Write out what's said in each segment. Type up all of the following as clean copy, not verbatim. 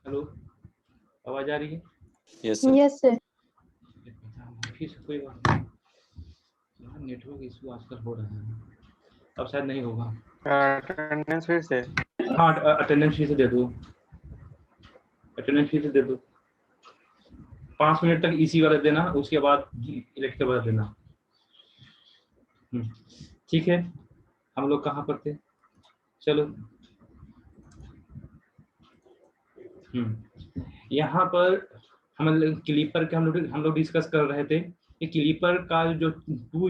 Hello, आवाज आ रही है? Yes sir. Yes sir. फिर से कोई बात नहीं, नेटवर्क इशू आजकल हो रहा है, अब शायद नहीं होगा। अटेंडेंस फिर से। हाँ, अटेंडेंस फिर से दे दो, अटेंडेंस फिर से दे दो। 5 मिनट तक इसी वाला देना, उसके बाद इलेक्टिव वाला देना। ठीक है, हम लोग कहाँ पर थे? चलो, यहाँ पर हम क्लीपर के हम लोग डिस्कस कर रहे थे कि क्लीपर का जो 2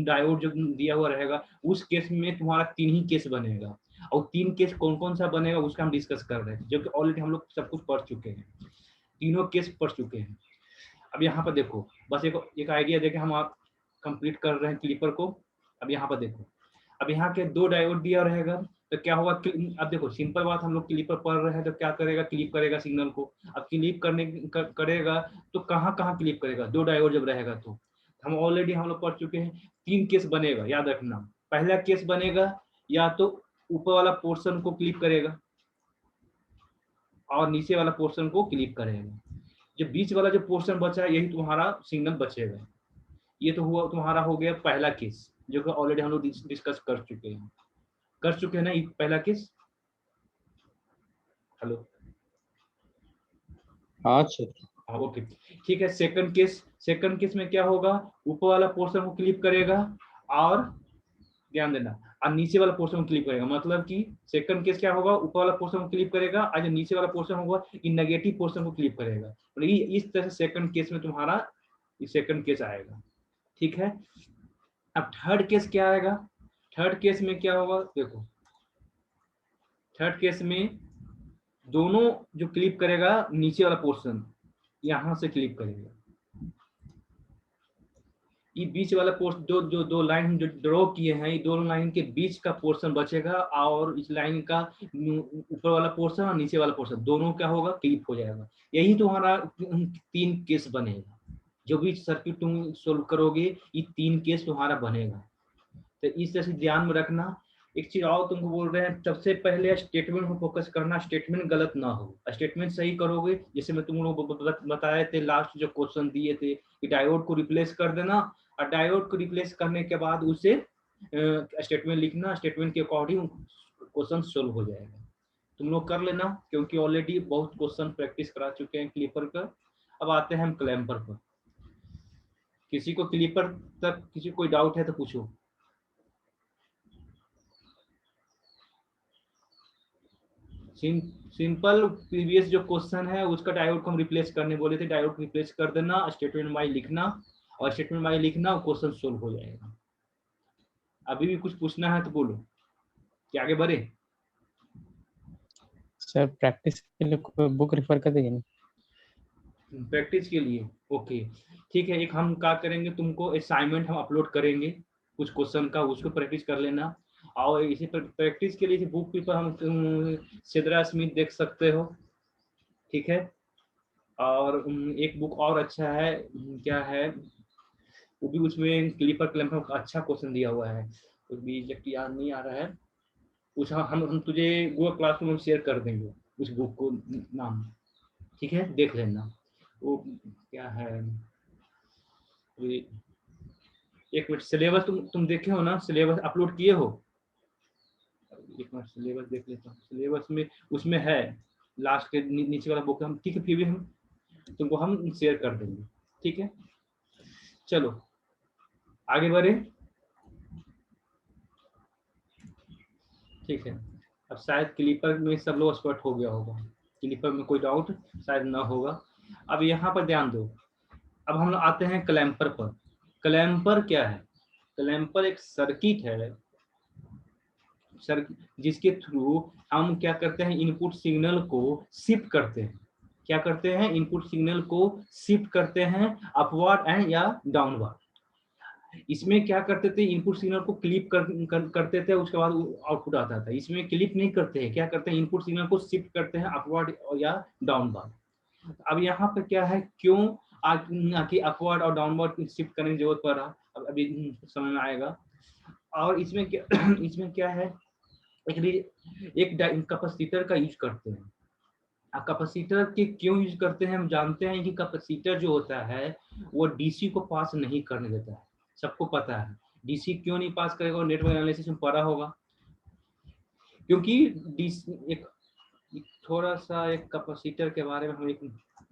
डायोड जो दिया हुआ रहेगा, उस केस में तुम्हारा 3 ही केस बनेगा, और 3 केस कौन कौन सा बनेगा उसका हम डिस्कस कर रहे थे, जो कि ऑलरेडी हम लोग सब कुछ पढ़ चुके हैं, तीनों केस पढ़ चुके हैं। अब यहाँ पर देखो, बस एक आइडिया देके हम आप कंप्लीट कर रहे हैं क्लीपर को। अब यहाँ पर देखो, अब यहाँ के 2 डायोड दिया रहेगा, तो क्या होगा? अब देखो, सिंपल बात, हम लोग क्लिपर पढ़ रहे हैं तो क्या करेगा? क्लिप करेगा सिग्नल को। अब क्लिप करेगा तो कहाँ कहाँ क्लिप करेगा? 2 डायोड जब रहेगा तो हम ऑलरेडी हम लोग पढ़ चुके हैं, 3 केस बनेगा, याद रखना। पहला केस बनेगा या तो ऊपर वाला पोर्शन को क्लिप करेगा और नीचे वाला पोर्शन को क्लिप करेगा। जो बीच वाला जो पोर्शन बचा है, यही तुम्हारा सिग्नल बचेगा। ये तो हुआ तुम्हारा, हो गया पहला केस, जो कि ऑलरेडी हम लोग डिस्कस कर चुके हैं ना, ये पहला केस। हेलो, हाँ ओके, ठीक है। सेकंड केस में क्या होगा? ऊपर वाला पोर्शन को क्लिप करेगा और ध्यान देना, और नीचे वाला पोर्शन को क्लिप करेगा। मतलब कि सेकंड केस क्या होगा? ऊपर वाला पोर्शन को क्लिप करेगा और जो नीचे वाला पोर्शन होगा, इन नेगेटिव पोर्शन को क्लिप करेगा। मतलब इस तरह से सेकंड केस में तुम्हारा सेकंड केस आएगा। ठीक है, अब थर्ड केस क्या आएगा? थर्ड केस में क्या होगा? देखो, थर्ड केस में दोनों जो क्लिप करेगा, नीचे वाला पोर्शन यहां से क्लिप करेगा, ये बीच वाला पोर्शन, दो लाइन जो ड्रॉ किए हैं, ये दोनों लाइन के बीच का पोर्शन बचेगा, और इस लाइन का ऊपर वाला पोर्शन और नीचे वाला पोर्शन दोनों क्या होगा? क्लिप हो जाएगा। यही तुम्हारा 3 केस बनेगा। जो भी सर्किट तुम सोल्व करोगे, ये 3 केस तुम्हारा बनेगा। तो इस तरह से ध्यान में रखना। एक चीज और तुमको बोल रहे हैं, सबसे पहले स्टेटमेंट को फोकस करना, स्टेटमेंट गलत ना हो। स्टेटमेंट सही करोगे, जैसे मैं तुम लोगों को बताए थे लास्ट जो क्वेश्चन दिए थे कि डायोड को रिप्लेस कर देना, और डायोड को रिप्लेस करने के बाद उसे स्टेटमेंट लिखना, स्टेटमेंट के अकॉर्डिंग क्वेश्चन सोल्व हो जाएगा। तुम लोग कर लेना, क्योंकि ऑलरेडी बहुत क्वेश्चन प्रैक्टिस करा चुके हैं क्लिपर का। अब आते हैं हम क्लैम्पर पर। किसी को क्लिपर तक किसी कोई डाउट है तो पूछो। सिंपल प्रीवियस जो क्वेश्चन है उसका डायोड को हम रिप्लेस करने बोले थे, डायोड रिप्लेस कर देना, स्टेटमेंट वाई लिखना, और स्टेटमेंट वाई लिखना, क्वेश्चन सोल्व हो जाएगा। अभी भी कुछ पूछना है तो बोलो, क्या आगे बढ़े? सर प्रैक्टिस के लिए कोई बुक रेफर कर देंगे? प्रैक्टिस के लिए ओके, ठीक है। एक हम क्या करेंगे, तुमको असाइनमेंट हम अपलोड करेंगे कुछ क्वेश्चन का, उसको प्रैक्टिस कर लेना। और इसी प्रैक्टिस के लिए बुक पेपर हम सिद्रा स्मिथ देख सकते हो, ठीक है। और एक बुक और अच्छा है, क्या है वो भी, उसमें क्लिपर क्लैम्पर का अच्छा क्वेश्चन दिया हुआ है, कुछ भी एग्जैक्ट याद नहीं आ रहा है। उस हम तुझे गूगल क्लासरूम में शेयर कर देंगे उस बुक को नाम, ठीक है, देख लेना। वो क्या है, एक मिनट, सिलेबस तुम देखे हो ना? सिलेबस अपलोड किए हो? एक मिनट सिलेबस देख लेता हूँ। सिलेबस में उसमें है लास्ट के नीचे वाला बुक हम, ठीक है, फिर भी हम तुमको हम शेयर कर देंगे, ठीक है। चलो आगे बढ़े, ठीक है। अब शायद क्लिपर में सब लोग एक्सपर्ट हो गया होगा, क्लिपर में कोई डाउट शायद ना होगा। अब यहाँ पर ध्यान दो, अब हम आते हैं क्लैम्पर पर। क्लैम्पर क्या है? क्लैम्पर एक सर्किट है जिसके थ्रू हम क्या करते हैं, इनपुट सिग्नल को शिफ्ट करते हैं। क्या करते हैं? इनपुट सिग्नल को शिफ्ट करते हैं अपवर्ड एंड या डाउनवर्ड। इसमें क्या करते थे, इनपुट सिग्नल को क्लिप करते थे, उसके बाद आउटपुट आता था। इसमें क्लिप नहीं करते हैं, क्या करते हैं, इनपुट सिग्नल को शिफ्ट करते हैं अपवर्ड या डाउनवर्ड। अब यहाँ पर क्या है, क्यों कि अपवर्ड और डाउनवर्ड शिफ्ट करने की जरूरत पड़ रहा, अब अभी समझ में आएगा। और इसमें क्या इसमें क्या है, एक कैपेसिटर का यूज करते हैं। कैपेसिटर के क्यों यूज करते हैं? हम जानते हैं कि कैपेसिटर जो होता है वो डीसी को पास नहीं करने देता है, सबको पता है। डीसी क्यों नहीं पास करेगा? नेटवर्क एनालिसिस में पढ़ा होगा। क्योंकि एक थोड़ा सा एक कैपेसिटर के बारे में हम एक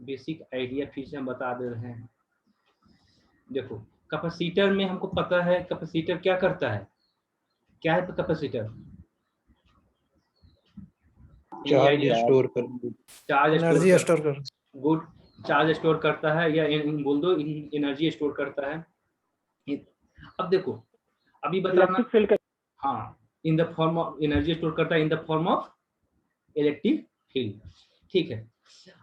बेसिक आइडिया फिर से हम बता दे रहे हैं। देखो, कैपेसिटर में हमको पता है कैपेसिटर क्या करता है। क्या है कैपेसिटर? चार्ज स्टोर कर, चार्ज एनर्जी स्टोर कर, गुड, चार्ज स्टोर करता है, या बोल दो एनर्जी स्टोर करता है। अब देखो, अभी बताना। हाँ, in the form of energy store करता है in the form of electric field. ठीक है,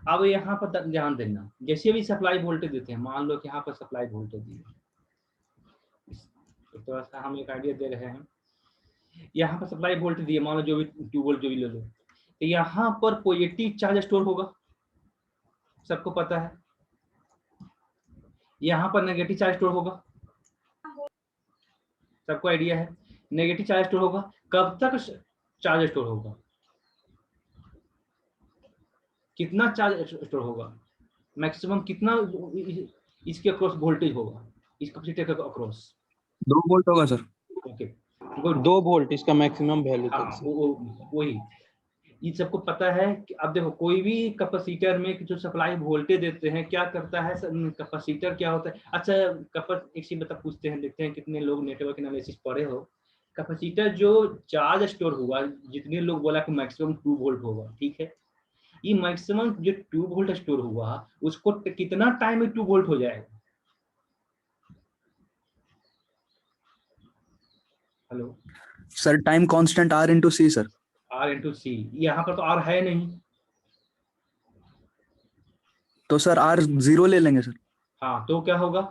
अब यहाँ पर ध्यान देना, जैसे भी सप्लाई वोल्टेज देते हैं, मान लो कि यहाँ पर सप्लाई वोल्टेज दी है, थोड़ा सा हम एक आइडिया दे रहे हैं। यहाँ पर सप्लाई वोल्टेज दिए, मान लो जो भी 2 वोल्ट जो भी ले लो, तो यहाँ पर पॉजिटिव चार्ज स्टोर होगा, सबको पता है। यहाँ पर नेगेटिव चार्ज स्टोर होगा, सबको आइडिया है। नेगेटिव चार्ज स्टोर होगा, कब तक चार्ज स्टोर होगा? कितना चार्ज स्टोर होगा? मैक्सिमम कितना इसके अक्रॉस वोल्टेज होगा, इस कैपेसिटर के अक्रॉस? 2 वोल्ट होगा सर। ओके गुड, 2 वोल्ट इसका मैक्सिमम वैल्यू हाँ तक। वही ये सबको पता है कि अब देखो, कोई भी कैपेसिटर में जो सप्लाई वोल्टेज देते हैं क्या करता है, कैपेसिटर क्या होता है? अच्छा, एक चीज बता, पूछते हैं, देखते हैं कितने लोग नेटवर्क एनालिसिस पढ़े हो। कैपेसिटर जो चार्ज स्टोर हुआ, जितने लोग बोला कि मैक्सिमम 2 वोल्ट होगा, ठीक है, ये मैक्सिमम जो 2 वोल्ट स्टोर हुआ उसको कितना टाइम में 2 वोल्ट हो जाएगा? Hello sir time constant R into C sir. R into C, यहाँ पर तो R है नहीं, तो सर R 0 ले लेंगे सर। हाँ, तो क्या होगा?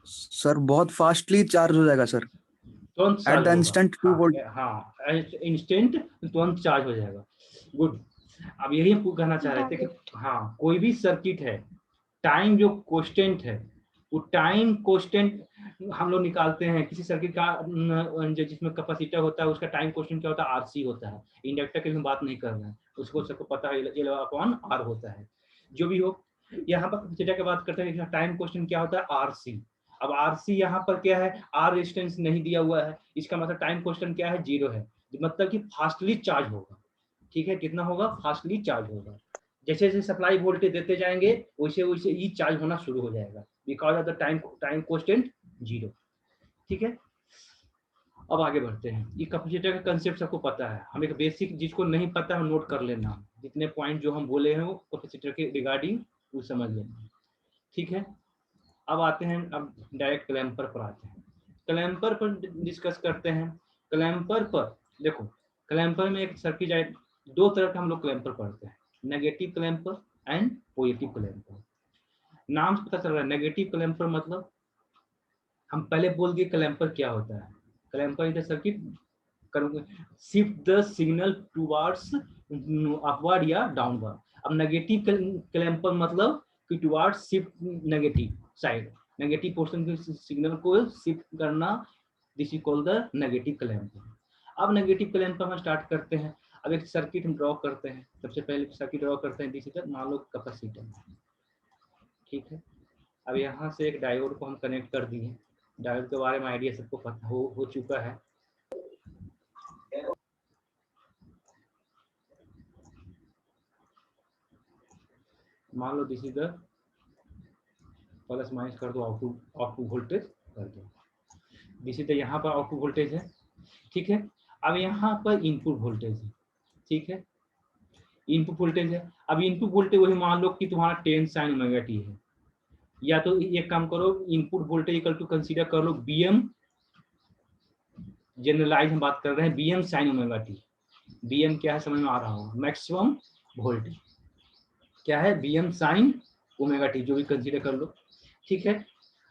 सर बहुत फास्टली चार्ज हो जाएगा सर, तुरंत एट चार्ज द होगा। Instant 2 volt. हाँ, इंस्टेंट तुरंत चार्ज हो जाएगा। गुड, अब यही हम कहना चाह रहे थे कि हाँ, कोई भी सर्किट है, टाइम जो कांस्टेंट है, वो टाइम कांस्टेंट हम लोग निकालते हैं किसी सर्किट का, जिसमें कैपेसिटर होता है उसका टाइम कांस्टेंट क्या होता है? RC होता है। इंडक्टर की हम बात नहीं कर रहे हैं, उसको सबको पता है, L/R होता है। जो भी हो, यहाँ पर कैपेसिटर की बात करते हैं, टाइम कांस्टेंट क्या होता है? RC। अब RC यहाँ पर क्या है? R रेजिस्टेंस नहीं दिया हुआ है, इसका मतलब टाइम कांस्टेंट क्या है? 0 है, मतलब कि फास्टली चार्ज होगा। ठीक है, कितना होगा? फास्टली चार्ज होगा। जैसे जैसे सप्लाई वोल्टेज देते जाएंगे वैसे वैसे ये चार्ज होना शुरू हो जाएगा, because of the time constant 0। ठीक है, अब आगे बढ़ते हैं। ये कैपेसिटर का कंसेप्ट सबको पता है, हम एक बेसिक जिसको नहीं पता है नोट कर लेना, जितने पॉइंट जो हम बोले हैं वो कैपेसिटर के रिगार्डिंग वो समझ लेना। ठीक है, अब आते हैं, अब डायरेक्ट क्लैम्पर पर आते हैं। क्लैम्पर पर डिस्कस करते हैं। क्लैम्पर पर देखो, क्लैम्पर में एक सर्किट, 2 तरह का हम लोग क्लैम्पर पढ़ते हैं, negative clamper and positive clamper. नाम से पता चल रहा है, नेगेटिव क्लैम्पर मतलब हम पहले बोल दिए क्लैम्पर क्या होता है। Clamper is the circuit shift the signal towards upward या डाउनवर्ड। अब नेगेटिव क्लैम्पर मतलब कि towards shift negative side, negative portion के सिग्नल को शिफ्ट करना, this is called the negative clamper. अब नेगेटिव क्लैम्पर हम स्टार्ट करते हैं। अब एक सर्किट हम ड्रॉ करते हैं, सबसे पहले सर्किट ड्रॉ करते हैं, दिस इज मान लो कैपेसिटर। ठीक है, अब यहाँ से एक डायोड को हम कनेक्ट कर दिए। डायोड के बारे में आइडिया सबको पता हो चुका है। मान लो this is the plus minus कर दो, आउटपुट वोल्टेज कर दो, दिस इज द यहाँ पर आउटपुट वोल्टेज है। ठीक है, अब यहाँ पर इनपुट वोल्टेज है। ठीक है, इनपुट वोल्टेज है। अब इनपुट वोल्टेज वही मान लो कि तुम्हारा 10 sin ωt है, या तो एक काम करो, input voltage equal to consider कर लो BM, जनरलाइज हम बात कर रहे हैं, BM sin ωt। BM क्या है समझ में आ रहा होगा? Maximum voltage. क्या है? BM sin ωt, जो भी कंसीडर कर लो। ठीक है,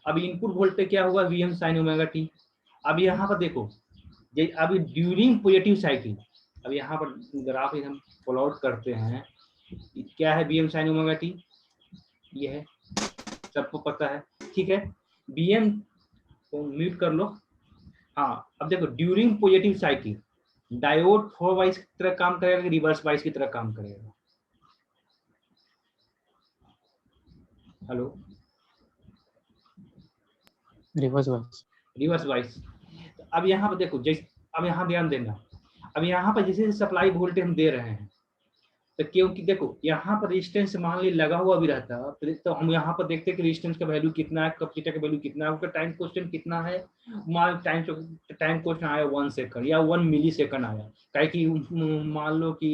अब इनपुट वोल्टेज क्या होगा? VM sin ωt। अब यहाँ पर देखो, अभी ड्यूरिंग पॉजिटिव साइकिल, अब यहाँ पर ग्राफ हम प्लॉट करते हैं, क्या है BM sin ωt? ये है, सबको पता है। ठीक है, BM को म्यूट कर लो। हाँ, अब देखो during positive cycle, diode four wise की तरह काम करेगा कि रिवर्स वाइज की तरह काम करेगा? Hello, reverse wise. Reverse wise. अब यहाँ पर देखो, जैसे अब यहाँ ध्यान देना, अब यहाँ पर जैसे सप्लाई वोल्टेज हम दे रहे हैं, तो क्योंकि देखो यहाँ पर रेजिस्टेंस मान ली लगा हुआ भी रहता है, तो हम यहाँ पर देखते हैं कि रेजिस्टेंस का वैल्यू कितना है, कैपेसिटर का वैल्यू कितना है, उसका टाइम क्वेश्चन कितना है, मान टाइम क्वेश्चन आया 1 सेकंड या 1 मिली सेकंड आया, काहे कि मान लो कि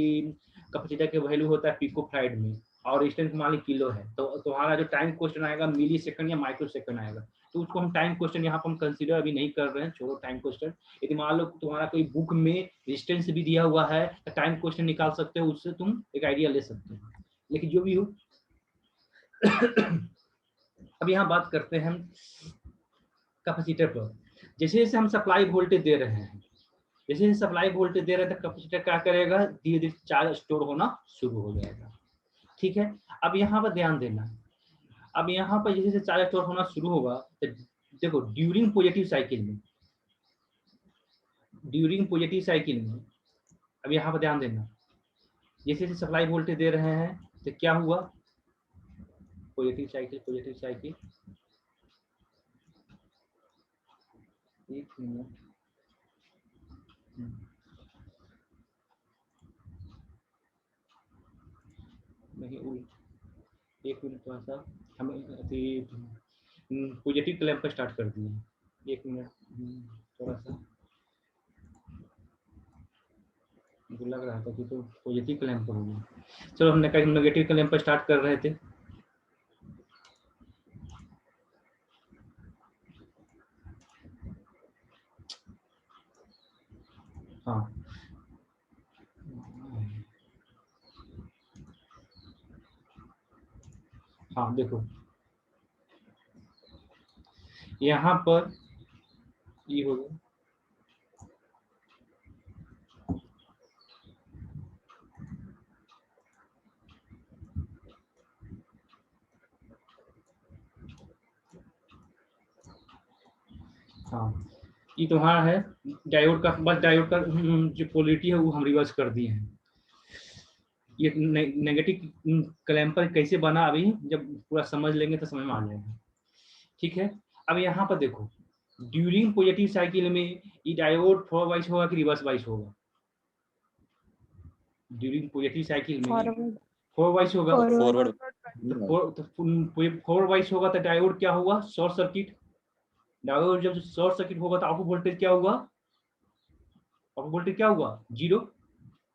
कैपेसिटर का वैल्यू होता है पिको फैराड में और रेजिस्टेंस मान ली किलो है, तो तुम्हारा जो टाइम क्वेश्चन आएगा मिली सेकंड या माइक्रो सेकंड आएगा, तो उसको हम टाइम क्वेश्चन यहाँ पर हम कंसीडर अभी नहीं कर रहे हैं, छोड़ो टाइम क्वेश्चन। यदि मान लो तुम्हारा कोई बुक में रेजिस्टेंस भी दिया हुआ है तो टाइम क्वेश्चन निकाल सकते हो, उससे तुम एक आइडिया ले सकते हो, लेकिन जो भी हो अब यहाँ बात करते हैं हम कैपेसिटर पर। जैसे जैसे हम सप्लाई वोल्टेज दे रहे हैं, जैसे जैसे सप्लाई वोल्टेज दे रहे हैं तो कैपेसिटर क्या करेगा, धीरे धीरे चार्ज स्टोर होना शुरू हो जाएगा। ठीक है, अब यहाँ पर ध्यान देना, अब यहाँ पर जैसे जैसे चार्ज स्टोर होना शुरू होगा तो देखो ड्यूरिंग पॉजिटिव साइकिल में, ड्यूरिंग पॉजिटिव साइकिल में, अब यहाँ पर ध्यान देना, जैसे जैसे सप्लाई वोल्टेज दे रहे हैं तो क्या हुआ, पॉजिटिव साइकिल, पॉजिटिव साइकिल, एक मिनट, नहीं एक मिनट, थोड़ा सा हमें पॉजिटिव क्लैंप पर स्टार्ट कर दिए, एक मिनट, थोड़ा सा मुझे लग रहा था कि तो पॉजिटिव क्लैंप पर होगी। चलो हमने कहा नेगेटिव क्लैंप पर स्टार्ट कर रहे थे, हाँ हाँ देखो यहाँ पर ये हो गया, हाँ ये तुम्हारा है डायोड का, बस डायोड का जो पोलरिटी है वो हम रिवर्स कर दिए हैं। ये नेगेटिव क्लैंपर कैसे बना अभी जब पूरा समझ लेंगे तो समझ में आ जाएगा। ठीक है, अब यहाँ पर देखो ड्यूरिंग पॉजिटिव साइकिल में ये डायोड फॉरवर्ड वाइज होगा कि रिवर्स वाइज होगा, ड्यूरिंग पॉजिटिव साइकिल में फॉरवर्ड वाइज होगा, फॉरवर्ड वाइज होगा तो डायोड क्या होगा, शॉर्ट सर्किट, डायोड जब शॉर्ट सर्किट होगा तो आउटपुट वोल्टेज क्या हुआ, आउटपुट वोल्टेज क्या हुआ, जीरो,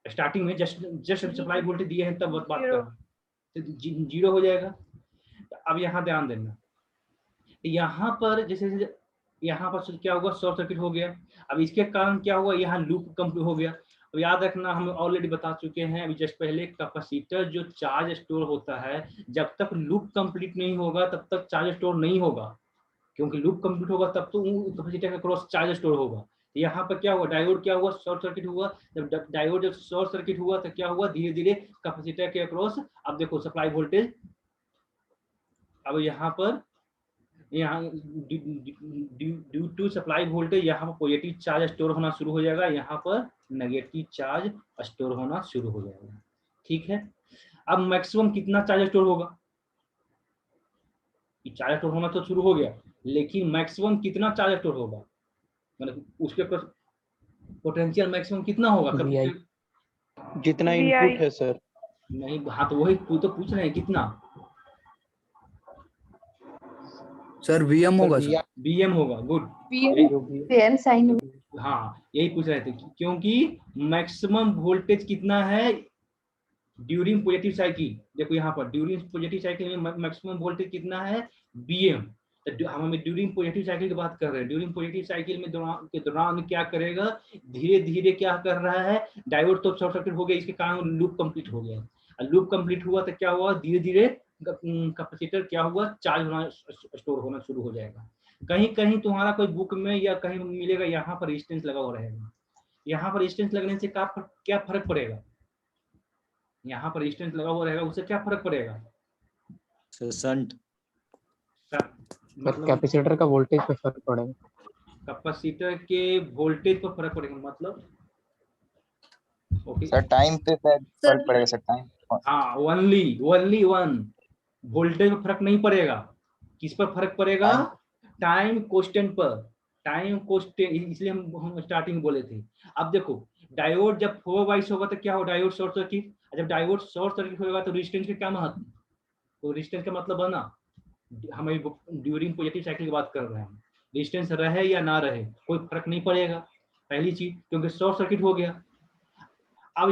स्टार्टिंग में जस्ट सप्लाई वोल्टेज दिए हैं तब बात कर रहे हैं, तो जीरो हो जाएगा। अब यहाँ ध्यान देना, यहाँ पर जैसे यहाँ पर क्या होगा, शॉर्ट सर्किट हो गया, अब इसके कारण क्या हुआ, यहाँ लूप कंप्लीट हो गया। अब याद रखना हम ऑलरेडी बता चुके हैं अभी जस्ट पहले, कैपेसिटर जो चार्ज स्टोर होता है जब तक लूप कंप्लीट नहीं होगा तब तक चार्ज स्टोर नहीं होगा, क्योंकि लूप कंप्लीट होगा तब तो कैपेसिटर का क्रॉस चार्ज स्टोर होगा। यहाँ पर क्या हुआ, डायोड क्या हुआ, शॉर्ट सर्किट हुआ, जब डायोड जब शॉर्ट सर्किट हुआ तो क्या हुआ, धीरे धीरे कैपेसिटर के अक्रॉस, अब देखो सप्लाई वोल्टेज, अब यहाँ पर यहाँ ड्यू टू सप्लाई वोल्टेज यहाँ पर पॉजिटिव चार्ज स्टोर होना शुरू हो जाएगा, यहाँ पर नेगेटिव चार्ज स्टोर होना शुरू हो जाएगा। ठीक है, अब मैक्सिमम कितना चार्ज स्टोर होगा, चार्ज स्टोर होना तो शुरू हो गया, लेकिन मैक्सिमम कितना चार्ज स्टोर होगा, मतलब उसके पोटेंशियल मैक्सिमम कितना होगा, जितना इनपुट है सर। नहीं, हाँ तो वही तो पूछ रहे हैं कितना सर, वीएम होगा सर, बीएम होगा, गुड, हाँ यही पूछ रहे थे, क्योंकि मैक्सिमम वोल्टेज कितना है ड्यूरिंग पॉजिटिव साइकिल, देखो यहाँ पर ड्यूरिंग पॉजिटिव साइकिल में मैक्सिमम वोल्टेज कितना है बीएम, तो हम ड्यूरिंग पॉजिटिव साइकिल की बात कर रहे हैं। ड्यूरिंग पॉजिटिव साइकिल में के दौरान क्या करेगा, धीरे धीरे क्या कर रहा है, डायोड तो शॉर्ट सर्किट हो गया, इसके कारण लूप कंप्लीट हो गया, लूप कंप्लीट हुआ तो क्या हुआ, धीरे धीरे कैपेसिटर क्या हुआ, चार्ज होना स्टोर होना शुरू हो जाएगा। कहीं कहीं तुम्हारा कोई बुक में या कहीं मिलेगा यहाँ पर रेजिस्टेंस लगा हुआ रहेगा, यहाँ पर रेजिस्टेंस लगने से क्या फर्क पड़ेगा, यहाँ पर रेजिस्टेंस लगा हुआ रहेगा उससे क्या फर्क पड़ेगा, संट मतलब कैपेसिटर का वोल्टेज पे फर्क पड़ेगा, कैपेसिटर के वोल्टेज पर फर्क पड़ेगा, मतलब ओके सर टाइम पे शायद फर्क पड़ेगा सर, टाइम। हाँ, ओनली वन, वोल्टेज में फर्क नहीं पड़ेगा। किस पर फर्क पड़ेगा? टाइम कांस्टेंट पर। टाइम कांस्टेंट, इसलिए हम स्टार्टिंग में बोले थे। अब देखो, डायोड जब 4 बाइस होगा तो क्या हो? Diode short circuit. जब डायोड शॉर्ट सर्किट होगा तो रेजिस्टेंस का क्या महत्व? तो रेजिस्टेंस का मतलब है ना, हमें ड्यूरिंग पॉजिटिव साइकिल की बात कर रहे हैं, रेजिस्टेंस रहे या ना रहे कोई फर्क नहीं पड़ेगा, पहली चीज, क्योंकि शॉर्ट सर्किट हो गया। अब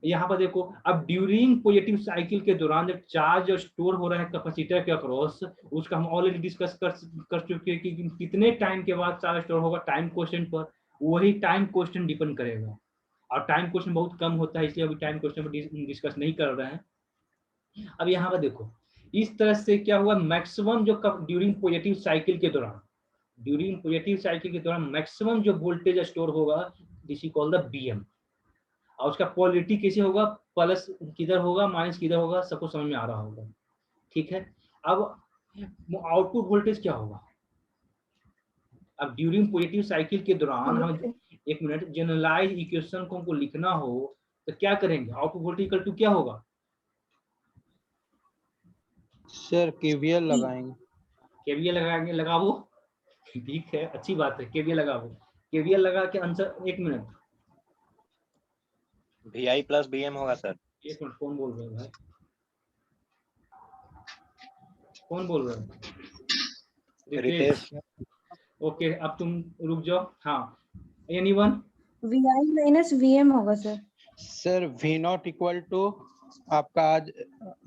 यहाँ पर देखो, अब ड्यूरिंग पॉजिटिव साइकिल के दौरान जब चार्ज स्टोर हो रहा है कैपेसिटर के अक्रॉस, उसका हम ऑलरेडी डिस्कस कर चुके हैं कि कितने टाइम के बाद चार्ज स्टोर होगा, टाइम क्वेश्चन पर। वही टाइम क्वेश्चन डिपेंड करेगा, और टाइम क्वेश्चन बहुत कम होता है, इसलिए अभी टाइम क्वेश्चन पर डिस्कस नहीं कर रहे हैं। अब यहाँ पर देखो, इस तरह से क्या हुआ, मैक्सिमम जो ड्यूरिंग पॉजिटिव साइकिल के दौरान, ड्यूरिंग पॉजिटिव साइकिल के दौरान मैक्सिमम जो वोल्टेज स्टोर होगा, this is called the BM. और उसका पोलैरिटी कैसे होगा, प्लस किधर होगा, माइनस किधर होगा, सबको समझ में आ रहा होगा, ठीक है। अब आउटपुट वोल्टेज क्या होगा? अब ड्यूरिंग पॉजिटिव साइकिल के दौरान हम, एक मिनट, जनरलाइज इक्वेशन को हमको लिखना हो तो क्या करेंगे? आउटपुट वोल्टेज इक्वल टू क्या होगा? सर केवीएल लगाएंगे। केवीएल लगाएंगे, लगाओ, ठीक है, अच्छी बात है, केवीएल लगाओ। केवीएल लगा के आंसर, एक मिनट, VI प्लस BM होगा सर। एक मिनट, कौन बोल रहे हैं भाई? कौन बोल रहे हैं? रितेश। ओके, अब तुम रुक जाओ। हाँ, एनीवन? VI माइनस VM होगा sir. Sir V naught equal to आपका आज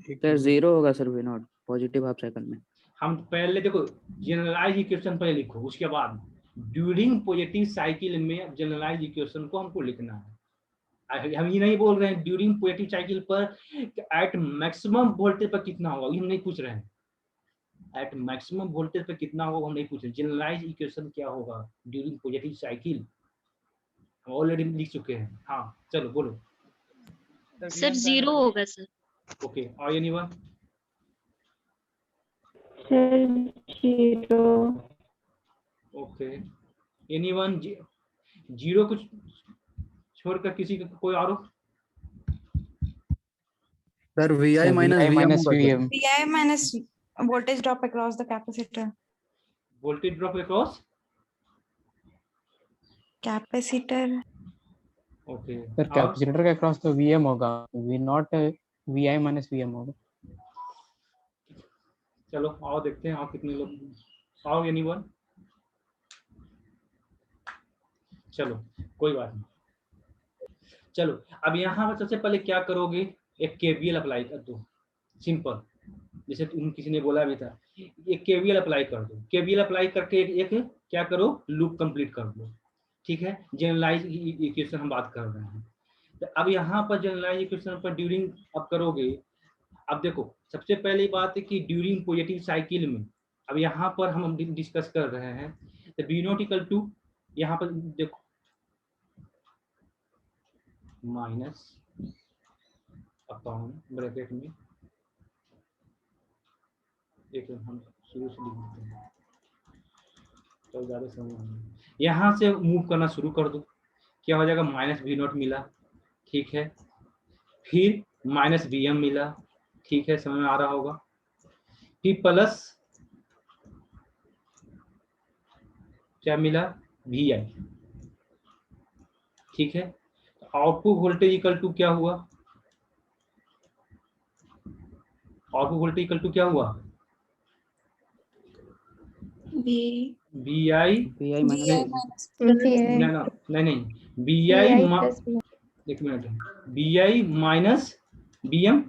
सर 0 होगा sir V naught positive half cycle में। हम पहले देखो, जनरलाइज इक्वेशन पहले लिखो, उसके बाद ड्यूरिंग पॉजिटिव साइकिल में जनरलाइज इक्वेशन को हमको लिखना है। हम ये नहीं बोल रहे हैं ड्यूरिंग पॉजिटिव साइकिल पर एट मैक्सिमम वोल्टेज पर कितना होगा, ये हम नहीं पूछ रहे हैं। एट मैक्सिमम वोल्टेज पर कितना होगा हम नहीं पूछ रहे। जनरलाइज इक्वेशन क्या होगा ड्यूरिंग पॉजिटिव साइकिल, हम ऑलरेडी लिख चुके हैं। हाँ चलो बोलो। सर 0 होगा सर। ओके, और एनीवन? सर 0। Okay, anyone? 0 कुछ छोड़कर किसी का कोई और? Sir VI minus VM। VI minus voltage drop across the capacitor। Voltage drop across capacitor. Okay, sir capacitor के अक्रॉस तो VM होगा, V not VI minus VM होगा। चलो आओ देखते हैं, आओ कितने लोग, आओ एनीवन? चलो कोई बात नहीं। चलो अब यहाँ पर सबसे पहले क्या करोगे, एक केवीएल अप्लाई कर दो, सिंपल, जैसे तुम किसी ने बोला भी था, एक केवीएल अप्लाई कर दो। केवीएल अप्लाई करके एक क्या करो, लूप कंप्लीट कर दो, ठीक है। जनरलाइज इक्वेशन हम बात कर रहे हैं, तो अब यहाँ पर जनरलाइज इक्वेशन पर ड्यूरिंग अब करोगे। अब देखो, सबसे पहली बात है कि ड्यूरिंग पॉजिटिव साइकिल में, अब यहाँ पर हम डिस्कस कर रहे हैं, तो बी नॉट इक्वल टू, यहाँ पर देखो, माइनस अपॉन ब्रैकेट में, एक हम शुरू से लिख देते हैं तो ज्यादा समझ आएगा। यहाँ से मूव करना शुरू कर दो, क्या हो जाएगा, माइनस V नॉट मिला, ठीक है, फिर माइनस VM मिला, ठीक है, समझ में आ रहा होगा, फिर प्लस क्या मिला, VI, ठीक है। आउटपुट वोल्टेज इक्वल टू क्या हुआ, आउटपुट वोल्टेज इक्वल टू क्या हुआ, VI नहीं, VI, एक मिनट, VI माइनस BM,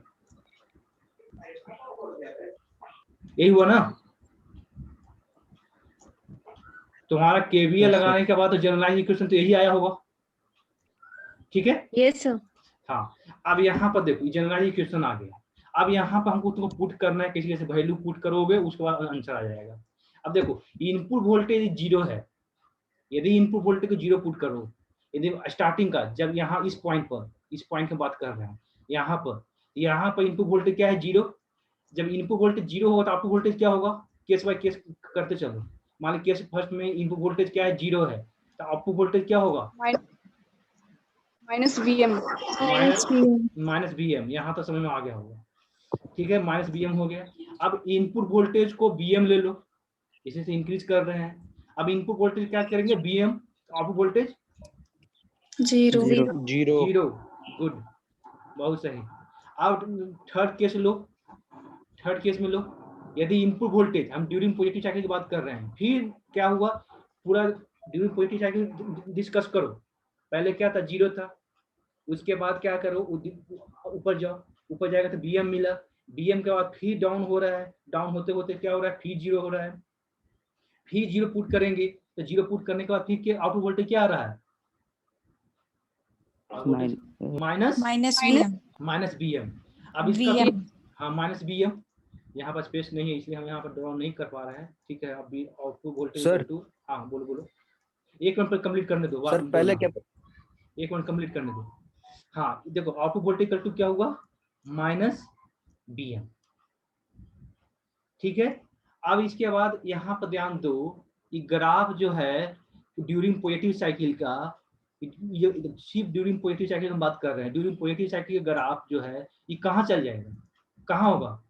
यही हुआ ना तुम्हारा। केवीएल लगाने के बाद तो जनरलाइज इक्वेशन तो यही आया होगा, ठीक है। Yes sir. हाँ, अब यहाँ पर देखो जनरलाइज इक्वेशन आ गया। अब यहाँ पर हमको तुमको पुट करना है, किसी कैसे वैल्यू पुट करोगे उसके बाद आंसर आ जाएगा। अब देखो, इनपुट वोल्टेज 0 है, यदि इनपुट वोल्टेज को 0 पुट करो, यदि स्टार्टिंग का, जब यहाँ इस पॉइंट पर, इस पॉइंट की बात कर रहे हैं, यहाँ पर इनपुट वोल्टेज क्या है, 0। जब इनपुट वोल्टेज 0 होगा तो आउटपुट वोल्टेज क्या होगा, केस बाय केस करते चलो। मान ली केस फर्स्ट में इनपुट वोल्टेज क्या है, 0 है, तो आउटपुट वोल्टेज क्या होगा, माइनस VM। माइनस BM, यहाँ तो समझ में आ गया होगा। ठीक है, माइनस BM हो गया। अब इनपुट वोल्टेज को BM ले लो, इसे से इंक्रीज कर रहे हैं। अब इनपुट वोल्टेज क्या करेंगे, BM, output voltage 0। Zero. Good, बहुत सही। अब थर्ड केस लो, थर्ड केस में लो, यदि इनपुट वोल्टेज, हम ड्यूरिंग पॉजिटिव साइकिल की बात कर रहे हैं, फिर क्या हुआ, पूरा ड्यूरिंग पॉजिटिव साइकिल डिस्कस करो। पहले क्या था, 0 था, उसके बाद क्या करो, ऊपर जाओ, ऊपर जाएगा तो BM मिला, BM के बाद फिर डाउन हो रहा है, डाउन होते होते क्या हो रहा है, फिर 0 हो रहा है, फिर 0 पुट करेंगे, तो 0 पुट करने के बाद फिर आउटपुट वोल्टेज क्या आ रहा है, माइनस BM। अब इसका VM। हाँ, माइनस BM, यहाँ पर स्पेस नहीं है इसलिए हम यहाँ पर ड्रॉ नहीं कर पा रहे हैं। ठीक है, अभी आउटपुट वोल्टेज सर। टू, हाँ बोलो, एक मिनट पर कंप्लीट करने दो, सर पहले क्या, एक मिनट कंप्लीट करने दो। हाँ देखो, आउटपुट वोल्टेज इक्वल टू क्या हुआ, माइनस BM। ठीक है, अब इसके बाद यहाँ पर ध्यान दो, कि ग्राफ जो है ड्यूरिंग पॉजिटिव साइकिल का, ये सिर्फ ड्यूरिंग पॉजिटिव साइकिल हम बात कर रहे हैं, ड्यूरिंग पॉजिटिव साइकिल का ग्राफ जो है ये कहाँ चल जाएगा, कहाँ होगा,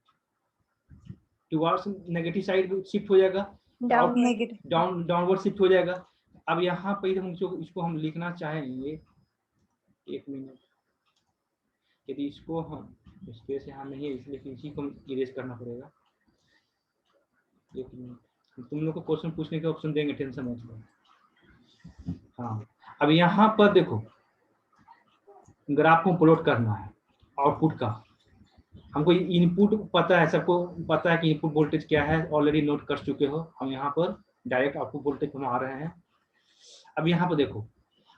टुवर्ड्स नेगेटिव साइड शिफ्ट हो जाएगा, डाउनवर्ड शिफ्ट हो जाएगा। अब यहाँ पर हम इसको हम लिखना चाहेंगे, एक मिनट, यदि इसको हम स्पेस यहाँ नहीं है इसलिए इसी को इरेज करना पड़ेगा। एक मिनट, तुम लोग को क्वेश्चन पूछने के ऑप्शन देंगे, टेंशन मत लो। हाँ, अब यहाँ पर देखो, ग्राफ को प्लॉट करना है आउटपुट का, हमको इनपुट पता है, सबको पता है कि इनपुट वोल्टेज क्या है, ऑलरेडी नोट कर चुके हो। हम यहाँ पर डायरेक्ट आउटपुट वोल्टेज हम आ रहे हैं। अब यहाँ पर देखो,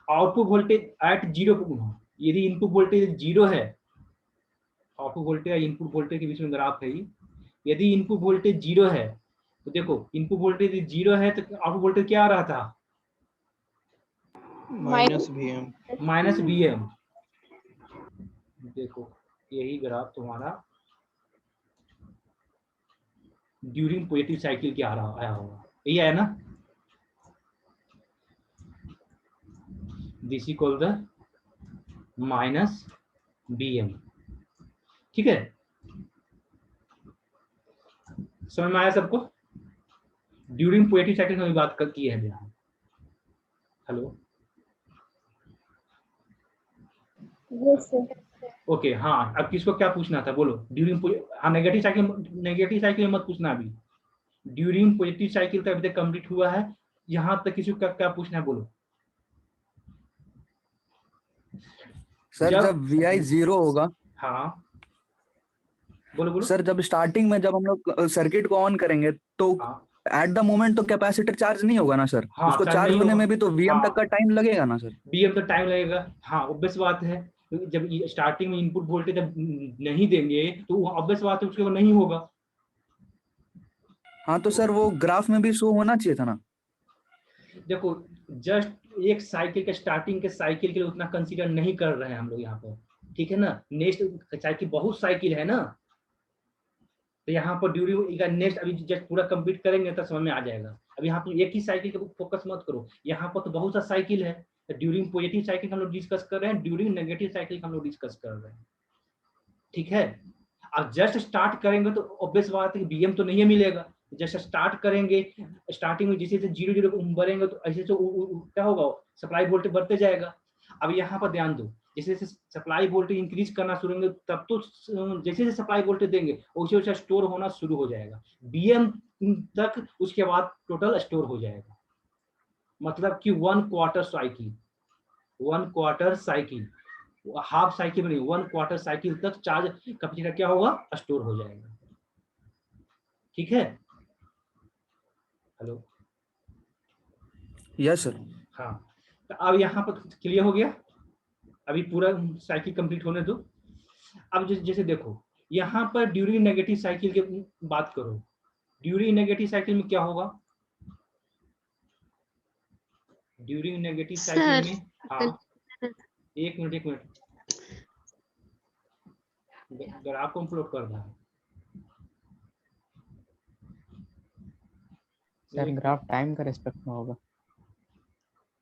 आउटपुट वोल्टेज एट 0 पर घुमाओ, यदि इनपुट वोल्टेज 0 है, आउटपुट वोल्टेज या इनपुट वोल्टेज के बीच में ग्राफ है, यदि इनपुट वोल्टेज 0 है तो देखो, इनपुट वोल्टेज 0 है तो आउटपुट वोल्टेज क्या आ रहा था, माइनस BM। देखो, यही ग्राफ तुम्हारा ड्यूरिंग पॉजिटिव साइकिल के आया होगा, यही है ना, this equal the minus BM। ठीक है, समझ में आया सबको, ड्यूरिंग पॉजिटिव साइकिल में बात की है यहाँ। हेलो, ओके, हाँ, अब किसको क्या पूछना था बोलो, ड्यूरिंग, हाँ नेगेटिव साइकिल मत पूछना अभी, ड्यूरिंग पॉजिटिव साइकिल तो अभी तक कंप्लीट हुआ है, यहाँ तक किसी को क्या पूछना है बोलो। सर जब VI 0 होगा, हाँ बोलो सर जब स्टार्टिंग में जब हम लोग सर्किट को ऑन करेंगे तो एट द मोमेंट तो कैपेसिटर चार्ज नहीं होगा ना सर, हाँ, उसको चार्ज होने में भी तो VM तक का टाइम लगेगा ना सर। BM तक टाइम लगेगा, हाँ ऑब्वियस बात है, जब स्टार्टिंग में इनपुट वोल्टेज जब नहीं देंगे तो ऑब्वियस बात है उसके बाद नहीं होगा। हाँ तो सर वो ग्राफ में भी शो होना चाहिए था ना। देखो, जस्ट एक साइकिल के स्टार्टिंग के साइकिल के लिए उतना कंसीडर नहीं कर रहे हैं हम लोग यहाँ पर, ठीक है ना, नेक्स्ट साइकिल बहुत साइकिल है ना, तो यहाँ पर ड्यूरिंग नेक्स्ट अभी जस्ट पूरा कंप्लीट करेंगे तो समझ में आ जाएगा। अब यहाँ पर एक ही साइकिल के फोकस मत करो, यहाँ पर तो बहुत सा साइकिल है, तो ड्यूरिंग पॉजिटिव साइकिल हम लोग डिस्कस कर रहे हैं, ड्यूरिंग नेगेटिव साइकिल हम लोग डिस्कस कर रहे हैं। ठीक है, अब जस्ट स्टार्ट करेंगे तो ऑब्वियस बात है कि BM तो नहीं मिलेगा, जैसे स्टार्ट करेंगे, स्टार्टिंग में जैसे 0 बढ़ेंगे तो ऐसे तो क्या होगा, सप्लाई वोल्टेज बढ़ते जाएगा। अब यहाँ पर ध्यान दो, जैसे जैसे सप्लाई वोल्टेज इंक्रीज करना शुरू होंगे तब तो जैसे जैसे सप्लाई वोल्टेज देंगे वैसे वैसे स्टोर होना शुरू हो जाएगा, BM तक उसके बाद टोटल स्टोर हो जाएगा। मतलब कि 1 क्वार्टर साइकिल, हाफ साइकिल नहीं, 1 क्वार्टर साइकिल तक चार्ज कैपेसिटर क्या होगा, स्टोर हो जाएगा। ठीक है, हेलो, यस सर। हाँ, तो अब यहाँ पर क्लियर हो गया, अभी पूरा साइकिल कंप्लीट होने दो। अब जैसे देखो, यहाँ पर ड्यूरिंग नेगेटिव साइकिल की बात करो, ड्यूरिंग नेगेटिव साइकिल में क्या होगा, ड्यूरिंग नेगेटिव साइकिल में, हाँ एक मिनट ग्राफ को प्लॉट कर रहा है सर, ग्राफ टाइम का रिस्पेक्ट में होगा।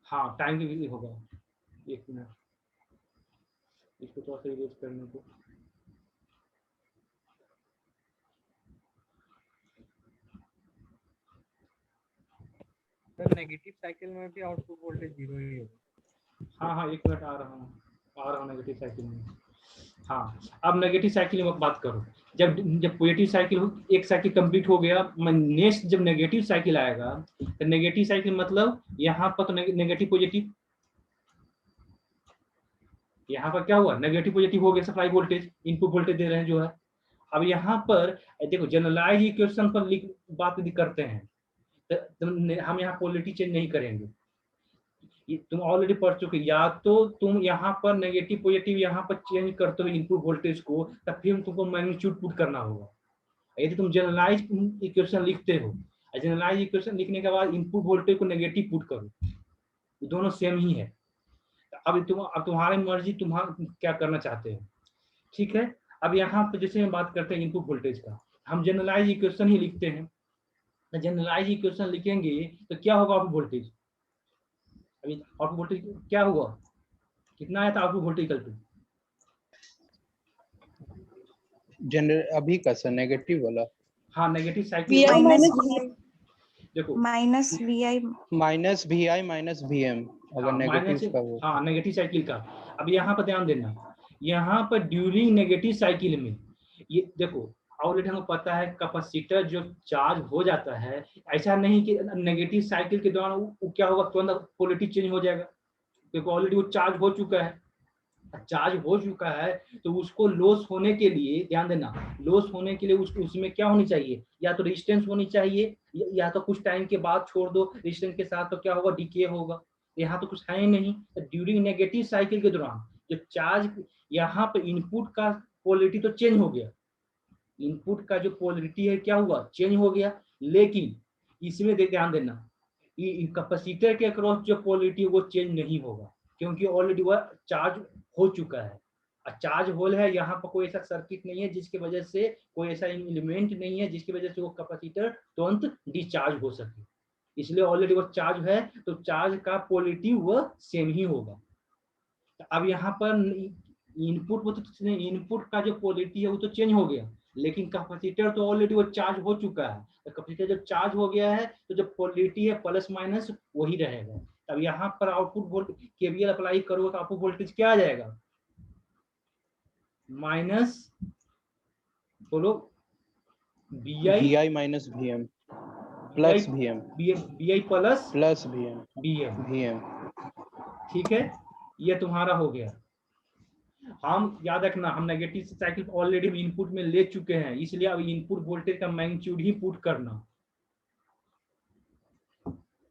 हाँ टाइम की भी होगा, एक मिनट, इसको थोड़ा सा इरेज करने को। सर नेगेटिव साइकिल में भी आउटपुट वोल्टेज 0 ही होगा। हाँ, एक मिनट आ रहा हूँ नेगेटिव साइकिल में। हाँ, अब नेगेटिव साइकिल में बात करो। जब पॉजिटिव साइकिल एक साइकिल कंप्लीट हो गया, नेक्स्ट जब नेगेटिव साइकिल आएगा तो नेगेटिव साइकिल मतलब यहाँ पर तो नेगेटिव पॉजिटिव, यहाँ पर क्या हुआ, नेगेटिव पॉजिटिव हो गया, सप्लाई वोल्टेज इनपुट वोल्टेज दे रहे हैं जो है। अब यहाँ पर देखो जनरलाइज इक्वेशन पर बात करते हैं तो हम यहाँ पोलरिटी चेंज नहीं करेंगे, तुम ऑलरेडी पढ़ चुके। या तो तुम यहाँ पर नेगेटिव पॉजिटिव यहाँ पर चेंज करते हो इनपुट वोल्टेज को, तब फिर तुमको मैग्नीट्यूड पुट करना होगा। यदि तुम जनरलाइज इक्वेशन लिखते हो, जनरलाइज इक्वेशन लिखने के बाद इनपुट वोल्टेज को नेगेटिव पुट करो, दोनों सेम ही है। अब तुम्हारी मर्जी, तुम्हारा क्या करना चाहते हो, ठीक है। अब यहाँ पर जैसे हम बात करते हैं इनपुट वोल्टेज का, हम जनरलाइज इक्वेशन ही लिखते हैं। जनरलाइज इक्वेशन लिखेंगे तो क्या होगा आउटपुट वोल्टेज, अभी आउटपुट वोल्टेज क्या हुआ, कितना आया था output voltage equal to general अभी का सर नेगेटिव वाला। हाँ, नेगेटिव साइकिल देखो minus VI minus VI minus VM अगर नेगेटिव का हो। हाँ, नेगेटिव साइकिल का। अब यहाँ पर ध्यान देना, यहाँ पर ड्यूरिंग नेगेटिव साइकिल में ये देखो ऑलरेडी हमको पता है कैपेसिटर जो चार्ज हो जाता है, ऐसा नहीं कि नेगेटिव साइकिल के दौरान वो क्या होगा, तुरंत पोलरिटी चेंज हो जाएगा, क्योंकि ऑलरेडी वो चार्ज हो चुका है। चार्ज हो चुका है तो उसको लॉस होने के लिए ध्यान देना, लॉस होने के लिए उसमें क्या होनी चाहिए, या तो रेजिस्टेंस होनी चाहिए या तो कुछ टाइम के बाद छोड़ दो रेजिस्टेंस के साथ, तो क्या होगा, डीके होगा। यहाँ तो कुछ है ही नहीं। तो ड्यूरिंग नेगेटिव साइकिल के दौरान जो चार्ज यहाँ पर इनपुट का पोलरिटी तो चेंज हो गया, इनपुट का जो पोलरिटी है क्या हुआ, चेंज हो गया, लेकिन इसमें ध्यान देना कैपेसिटर के अक्रॉस जो पोलरिटी है वो चेंज नहीं होगा, क्योंकि ऑलरेडी वह चार्ज हो चुका है। चार्ज होल है, यहाँ पर कोई ऐसा सर्किट नहीं है जिसकी वजह से, कोई ऐसा एलिमेंट नहीं है जिसकी वजह से वो कैपेसिटर तुरंत डिस्चार्ज हो सके, इसलिए ऑलरेडी वो चार्ज है तो चार्ज का पोलरिटी वह सेम ही होगा। अब यहाँ पर इनपुट का जो पोलरिटी है वो तो चेंज हो गया, लेकिन कैपेसिटर तो ऑलरेडी वो चार्ज हो चुका है। तो कैपेसिटर जब चार्ज हो गया है तो जो पोलरिटी है प्लस माइनस वही रहेगा। अब यहाँ पर आउटपुट वोल्टेज केवीएल अप्लाई करो तो आउटपुट वोल्टेज क्या आ जाएगा, माइनस बोलो VI minus VM plus VM BI plus VM। ठीक है, ये तुम्हारा हो गया। हम याद रखना, हम नेगेटिव साइकिल ऑलरेडी इनपुट में ले चुके हैं, इसलिए अब इनपुट वोल्टेज का मैग्नीट्यूड ही पुट करना,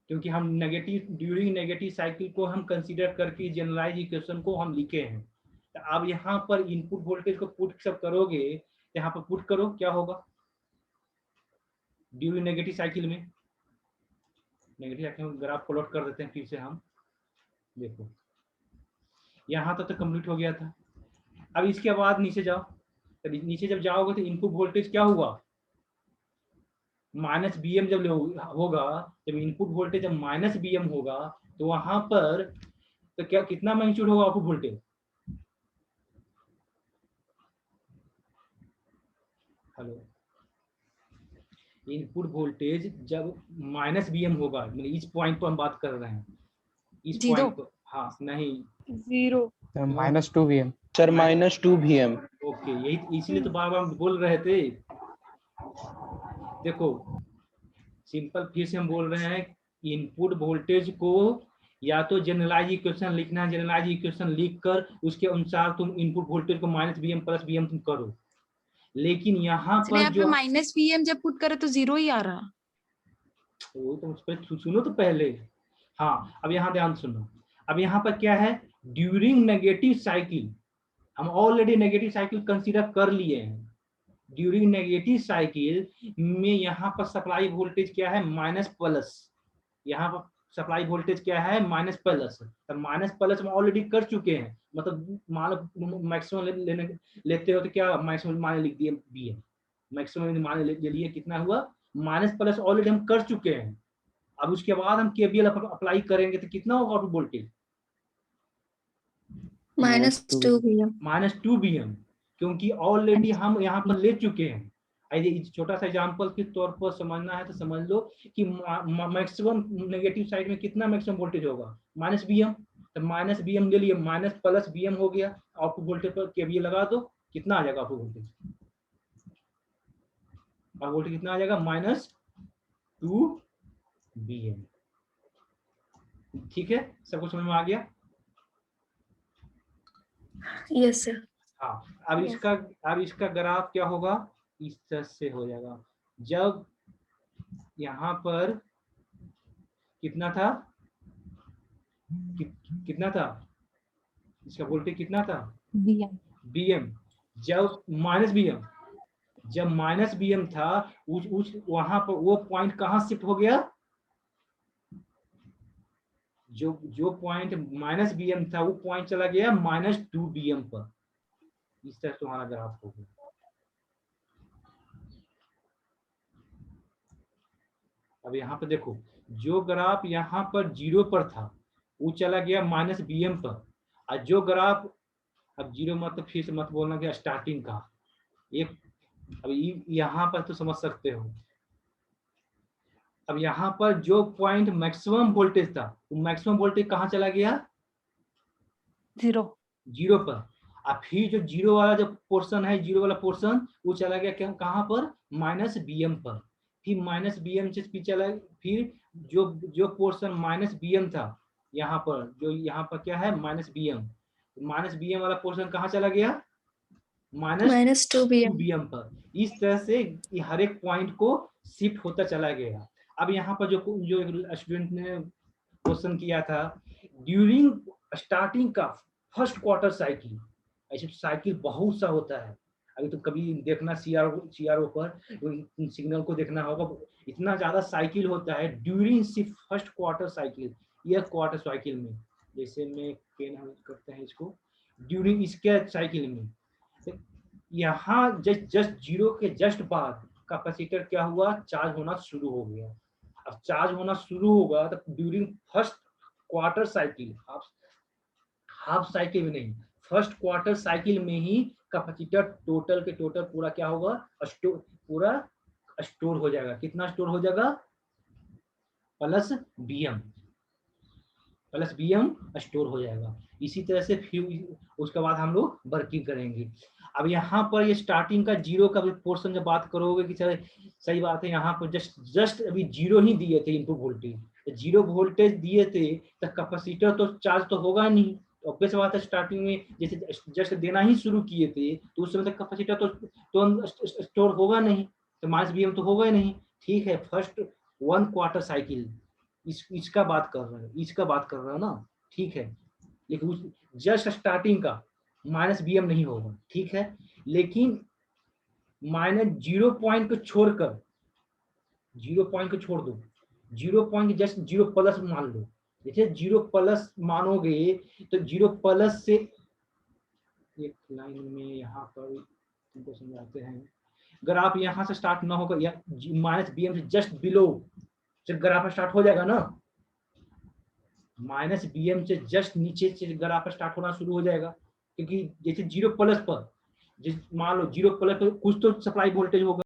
क्योंकि हम ड्यूरिंग नेगेटिव साइकिल को हम कंसीडर करके जनरलाइज इक्वेशन को हम लिखे हैं। तो अब यहाँ पर इनपुट वोल्टेज को पुट सब करोगे, यहाँ पर पुट करो, क्या होगा ड्यूरिंग नेगेटिव साइकिल में, नेगेटिव साइकिल में ग्राफ प्लॉट कर देते हैं फिर से हम, देखो यहाँ तक तो कंप्लीट हो गया था। अब इसके बाद नीचे जाओ, तो नीचे जब जाओगे तो इनपुट वोल्टेज क्या हुआ, माइनस BM जब होगा, जब इनपुट वोल्टेज जब माइनस BM होगा तो वहां पर तो क्या कितना मैग्नीट्यूड होगा output voltage, hello, input voltage जब माइनस BM होगा, मतलब इस पॉइंट पर हम बात कर रहे हैं, इस पॉइंट पर, हाँ नहीं 0 -2 VM सर -2 VM। ओके, यही इसलिए तो बार बार बोल रहे थे। देखो सिंपल फिर से हम बोल रहे हैं, इनपुट वोल्टेज को या तो जनरलाइज इक्वेशन लिखना है, जनरलाइज इक्वेशन लिखकर उसके अनुसार तुम इनपुट वोल्टेज को माइनस BM प्लस BM तुम करो, लेकिन यहाँ पर जो माइनस VM जब पुट करे तो 0 ही आ रहा, वो तो उस पर सुनो तो पहले। हाँ, अब यहाँ ध्यान सुनो, अब यहाँ पर क्या है, ड्यूरिंग नेगेटिव साइकिल, हम ऑलरेडी नेगेटिव साइकिल कंसीडर कर लिए हैं। ड्यूरिंग नेगेटिव साइकिल में यहाँ पर सप्लाई वोल्टेज क्या है, माइनस प्लस, यहाँ पर सप्लाई वोल्टेज क्या है, माइनस प्लस। तो माइनस प्लस हम ऑलरेडी कर चुके हैं, मतलब मान लो मैक्सिमम लेते हो तो क्या मैक्सिमम मान लिख दिए BM, मैक्सिमम मान ले लिए, कितना हुआ, माइनस प्लस ऑलरेडी हम कर चुके हैं। अब उसके बाद हम KVL अप्लाई करेंगे तो कितना होगा आउटपुट वोल्टेज, -2 VM. -2 BM, क्योंकि ऑलरेडी हम यहाँ पर ले चुके हैं। छोटा सा एग्जांपल के तौर पर समझना है तो समझ लो कि मैक्सिमम नेगेटिव साइड में कितना मैक्सिमम वोल्टेज होगा, -BM। तो -BM ले लिए, माइनस प्लस BM हो गया, आउटपुट वोल्टेज पर KVL लगा दो, कितना आ जाएगा आउटपुट वोल्टेज? और वोल्टेज कितना आ जाएगा? -2 BM। ठीक है, सबको समझ में आ गया? Yes, sir. हाँ, अब इसका ग्राफ क्या होगा? इस तरह से हो जाएगा। जब यहाँ पर कितना था, कितना था इसका वोल्टेज, कितना था? BM। जब -BM, जब -BM था, उस वहां पर वो पॉइंट कहाँ शिफ्ट हो गया? जो पॉइंट -BM था वो पॉइंट चला गया -2 BM पर। इस तरह तुम्हारा ग्राफ हो गया। अब यहाँ पर देखो, जो ग्राफ यहाँ पर 0 पर था वो चला गया -BM पर, और जो ग्राफ, अब 0 मतलब फिर से मत बोलना कि स्टार्टिंग का एक, अब यहाँ पर तो समझ सकते हो। अब यहाँ पर जो पॉइंट मैक्सिमम वोल्टेज था, वो मैक्सिमम वोल्टेज कहाँ चला गया? 0 पर। अब फिर जो 0 वाला जो पोर्शन है, 0 वाला पोर्शन वो चला गया कहाँ पर? -BM पर। फिर -BM से चला, फिर जो पोर्शन -BM था यहाँ पर, जो यहाँ पर क्या है? -BM वाला पोर्शन कहाँ चला गया? -2 BM. BM पर। इस तरह से हर एक पॉइंट को शिफ्ट होता चला गया। अब यहाँ पर जो स्टूडेंट ने क्वेश्चन किया था, ड्यूरिंग स्टार्टिंग का फर्स्ट क्वार्टर साइकिल, ऐसे तो साइकिल बहुत सा होता है, अभी तो कभी देखना CRO पर सिग्नल को देखना होगा, इतना ज्यादा साइकिल होता है ड्यूरिंग फर्स्ट क्वार्टर साइकिल या क्वार्टर साइकिल में। जैसे में करते हैं इसको, ड्यूरिंग इसके साइकिल में यहाँ जस्ट 0 के जस्ट बाद कैपेसिटर क्या हुआ? चार्ज होना शुरू हो गया। अब चार्ज होना शुरू होगा तो during first quarter cycle, half cycle में नहीं, फर्स्ट क्वार्टर साइकिल में ही कैपेसिटर टोटल के टोटल पूरा क्या होगा? पूरा स्टोर हो जाएगा। कितना स्टोर हो जाएगा? प्लस BM स्टोर हो जाएगा। इसी तरह से फिर उसके बाद हम लोग वर्किंग करेंगे। अब यहाँ पर ये स्टार्टिंग का 0 का पोर्शन जब बात करोगे कि सही बात है, यहाँ पर जस्ट अभी 0 ही दिए थे इनपुट वोल्टेज, 0 वोल्टेज दिए थे तो कैपेसिटर तो चार्ज तो होगा नहीं। ऑब्वियस बात है, स्टार्टिंग में जैसे जस्ट देना ही शुरू किए थे तो उस समय तक कैपेसिटर तो स्टोर होगा नहीं, तो -BM तो होगा ही नहीं। ठीक है, फर्स्ट 1 क्वार्टर साइकिल इसका बात कर रहे हो ना? ठीक है, लेकिन जस्ट स्टार्टिंग का -BM नहीं होगा। ठीक है, लेकिन -0 पॉइंट को छोड़कर, 0 पॉइंट को छोड़ दो, 0 पॉइंट जस्ट 0 प्लस मान लो। जैसे 0 प्लस मानोगे तो 0 प्लस से एक लाइन में यहाँ पर तुमको समझाते हैं, ग्राफ यहाँ से स्टार्ट ना होगा या -BM से जस्ट बिलो जब ग्राफ स्टार्ट हो जाएगा ना, -BM से जस्ट नीचे से ग्राफ स्टार्ट होना शुरू हो जाएगा। क्योंकि जैसे 0 प्लस पर मान लो 0 प्लस पर कुछ तो सप्लाई वोल्टेज होगा,